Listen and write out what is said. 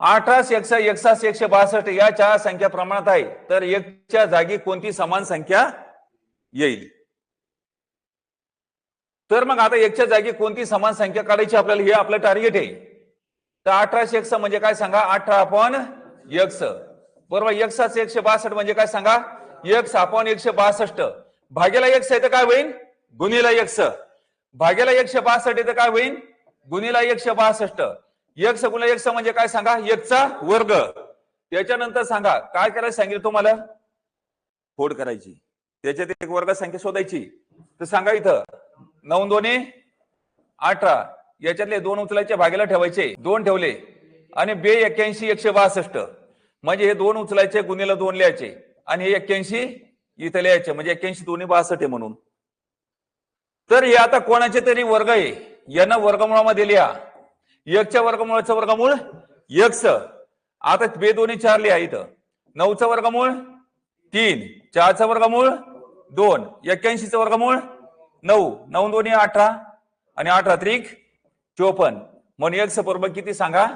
18 61 162 या चार संख्या प्रमाणात आहे, तर एकच्या जागी कोणती समान संख्या येईल? तर मग आता एकच्या जागी कोणती समान संख्या काढायची आपल्याला, हे आपलं टार्गेट आहे. तर 18 x म्हणजे काय सांगा, 18/x बरोबर. x 162 म्हणजे काय सांगा, x/162 भागेला x आहे तर काय होईल, गुणिला x भागेला 162 आहे तर काय होईल, गुणिला 162. x गुणिला x म्हणजे काय सांगा, x चा वर्ग. त्याच्यानंतर सांगा काय करायचं सांगितलं तुम्हाला, फोड करायची, त्याच्यात एक वर्ग संख्या शोधायची. तर सांगा इथं 9 2 18 याच्यातले 2 उचलायचे, भागेला ठेवायचे, 2 ठेवले आणि 2 81 162 म्हणजे हे 2 उचलायचे, गुणिला 2 लिहायचे आणि हे 81 इथं लिहायचे, म्हणजे 81 2 62 आहे म्हणून. तर हे आता कोणाचे तरी वर्ग आहे, यानं वर्गमूळामध्ये लिहा. एकच्या वर्गमूळाचं वर्गमूळ x. आता 2 2 4 लिहा इथं. 9चं वर्गमूळ 3, 4चं वर्गमूळ 2, 81चं वर्गमूळ 9, 9 2 18 आणि 18 त्रिक 54. म्हणून x बरोबर किती सांगा,